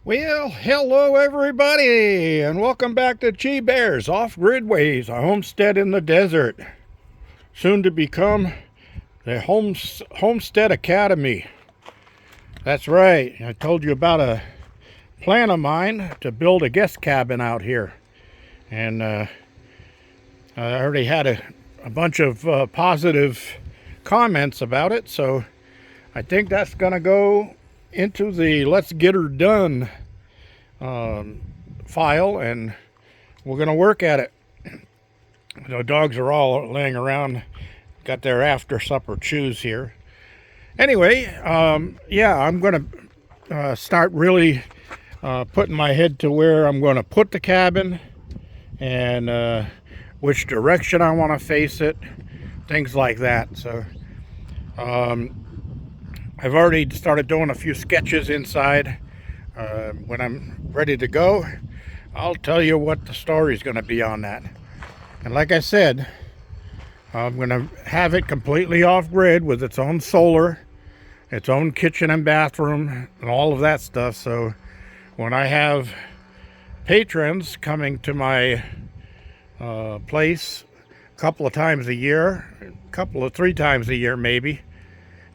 Well, hello everybody, and welcome back to Chi Bears Off-Grid Ways, a homestead in the desert, soon to become the Homestead Academy. That's right, I told you about a plan of mine to build a guest cabin out here, and I already had a bunch of positive comments about it, so I think that's going to go into the Let's Get Her Done file, and we're going to work at it. The dogs are all laying around, got their after supper chews here. Anyway, yeah, I'm going to start really putting my head to where I'm going to put the cabin and which direction I want to face it, things like that. So I've already started doing a few sketches inside. When I'm ready to go, I'll tell you what the story is going to be on that. And like I said, I'm going to have it completely off-grid with its own solar, its own kitchen and bathroom, and all of that stuff. So when I have patrons coming to my place a couple of times a year, three times a year maybe,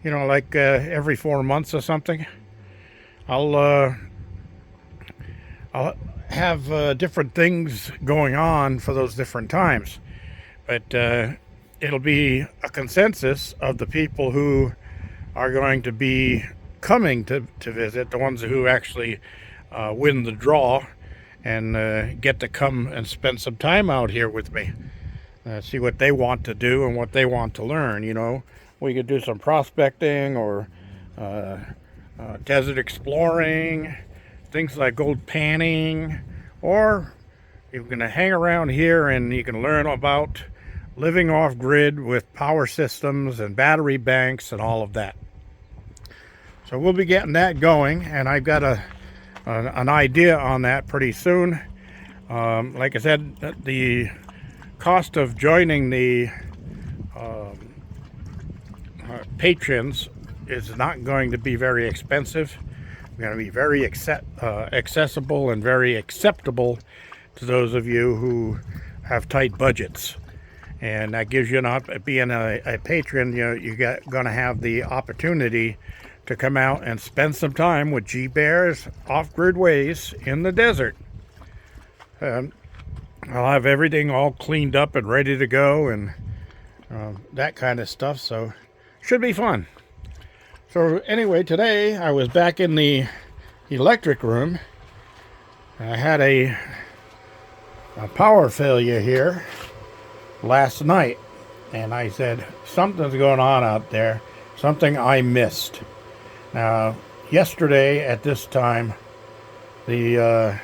you know, like every 4 months or something, I'll have different things going on for those different times. But it'll be a consensus of the people who are going to be coming to visit, the ones who actually win the draw and get to come and spend some time out here with me. See what they want to do and what they want to learn. You know, we could do some prospecting or desert exploring, things like gold panning, or you're going to hang around here and you can learn about living off grid with power systems and battery banks and all of that. So we'll be getting that going, and I've got an idea on that pretty soon. Like I said, the cost of joining the patrons is not going to be very expensive. It's going to be very accessible and very acceptable to those of you who have tight budgets. And that gives you being a patron, you're going to have the opportunity to come out and spend some time with G Bears Off-Grid Ways in the desert. I'll have everything all cleaned up and ready to go and that kind of stuff, so should be fun. So anyway, today I was back in the electric room. I had a power failure here last night, and I said, something's going on out there, something I missed. Now, yesterday at this time, the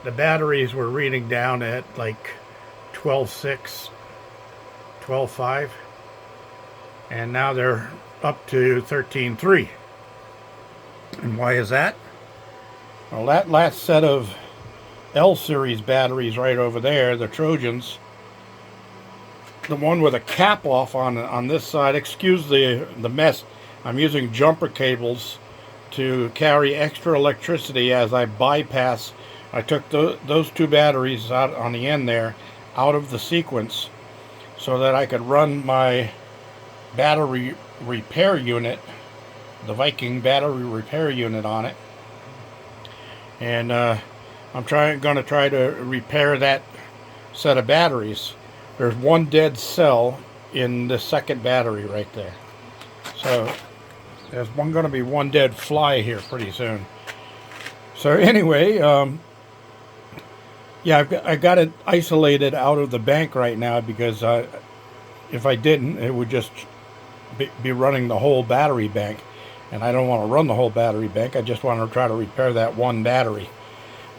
batteries were reading down at like 12.6, 12.5, and now they're up to 13.3. And why is that? Well, that last set of L series batteries right over there, the Trojans, the one with a cap off on this side, excuse the mess, I'm using jumper cables to carry extra electricity as I bypass. I took those two batteries out on the end there out of the sequence so that I could run my battery repair unit, the Viking battery repair unit, on it. And I'm going to try to repair that set of batteries. There's one dead cell in the second battery right there. So there's going to be one dead fly here pretty soon. So anyway, yeah, I got it isolated out of the bank right now because if I didn't, it would just be running the whole battery bank. And I don't want to run the whole battery bank. I just want to try to repair that one battery.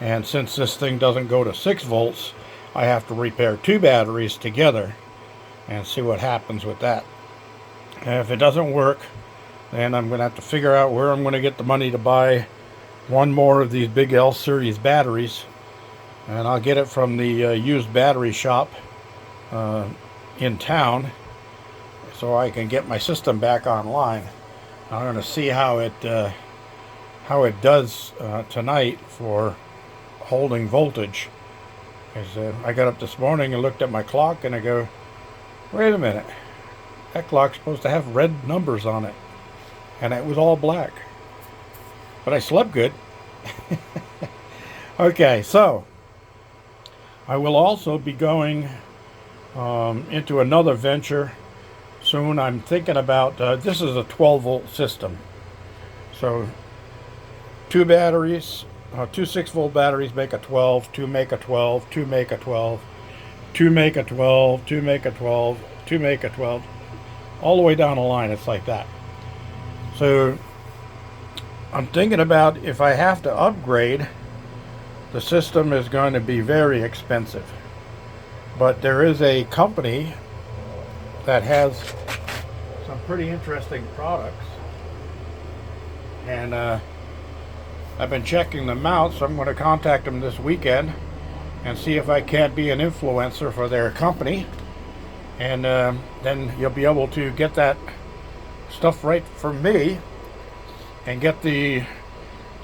And since this thing doesn't go to 6 volts, I have to repair 2 batteries together and see what happens with that. And if it doesn't work, then I'm going to have to figure out where I'm going to get the money to buy one more of these big L series batteries. And I'll get it from the used battery shop in town so I can get my system back online. I'm going to see how it how it does tonight for holding voltage. Because I got up this morning and looked at my clock and I go, wait a minute, that clock's supposed to have red numbers on it. And it was all black. But I slept good. Okay, so I will also be going into another venture soon. I'm thinking about, this is a 12-volt system. So two batteries, two 6-volt batteries make a 12, two make a 12, two make a 12, two make a 12, two make a 12, two make a 12. All the way down the line, it's like that. So I'm thinking about if I have to upgrade, the system is going to be very expensive. But there is a company that has some pretty interesting products. And I've been checking them out, so I'm going to contact them this weekend and see if I can't be an influencer for their company. And then you'll be able to get that stuff right from me and get the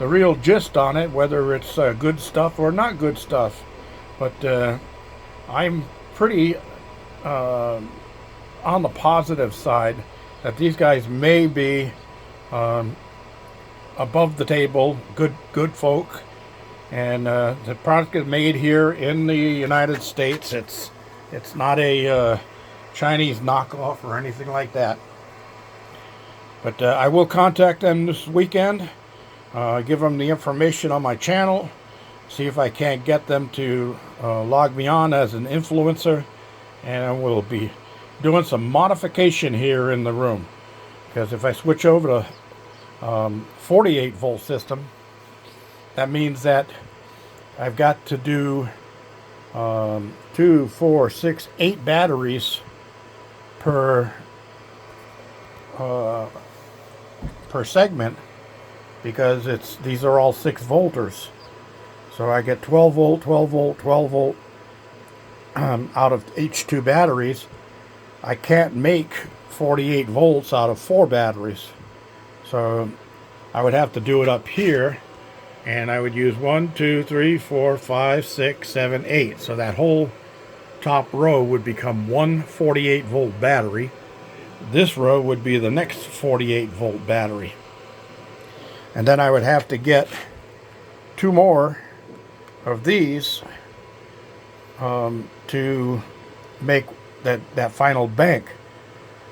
real gist on it, whether it's good stuff or not good stuff. But I'm pretty on the positive side that these guys may be above the table, good folk, and the product is made here in the United States. It's not a Chinese knockoff or anything like that. But I will contact them this weekend, give them the information on my channel, see if I can't get them to log me on as an influencer, and we'll be doing some modification here in the room. Because if I switch over to 48 volt system, that means that I've got to do 2, 4, 6, 8 batteries per segment, because these are all 6 volters. So I get 12 volt, 12 volt, 12 volt out of each 2 batteries. I can't make 48 volts out of 4 batteries. So I would have to do it up here, and I would use 1, 2, 3, 4, 5, 6, 7, 8. So that whole top row would become one 48 volt battery. This row would be the next 48 volt battery. And then I would have to get 2 more of these to make that final bank.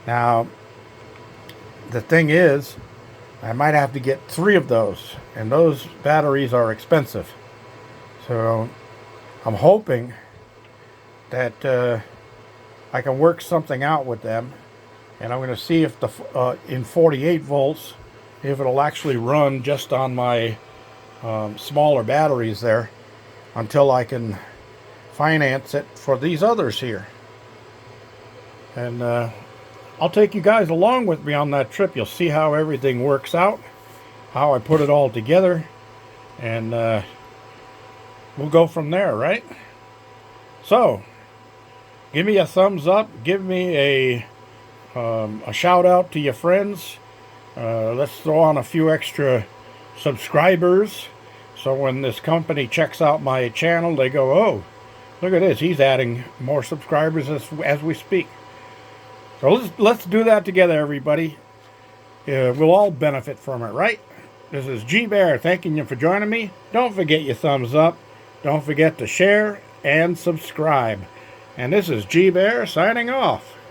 Now, the thing is, I might have to get 3 of those, and those batteries are expensive. So I'm hoping that I can work something out with them, and I'm going to see if in 48 volts, if it'll actually run just on my smaller batteries there, until I can finance it for these others here. And I'll take you guys along with me on that trip. You'll see how everything works out, how I put it all together, and we'll go from there, right? So, give me a thumbs up, give me a shout out to your friends. Let's throw on a few extra subscribers, so when this company checks out my channel, they go, oh, look at this, he's adding more subscribers as we speak. So let's do that together, everybody. We'll all benefit from it, right? This is G Bear thanking you for joining me. Don't forget your thumbs up. Don't forget to share and subscribe. And this is G Bear signing off.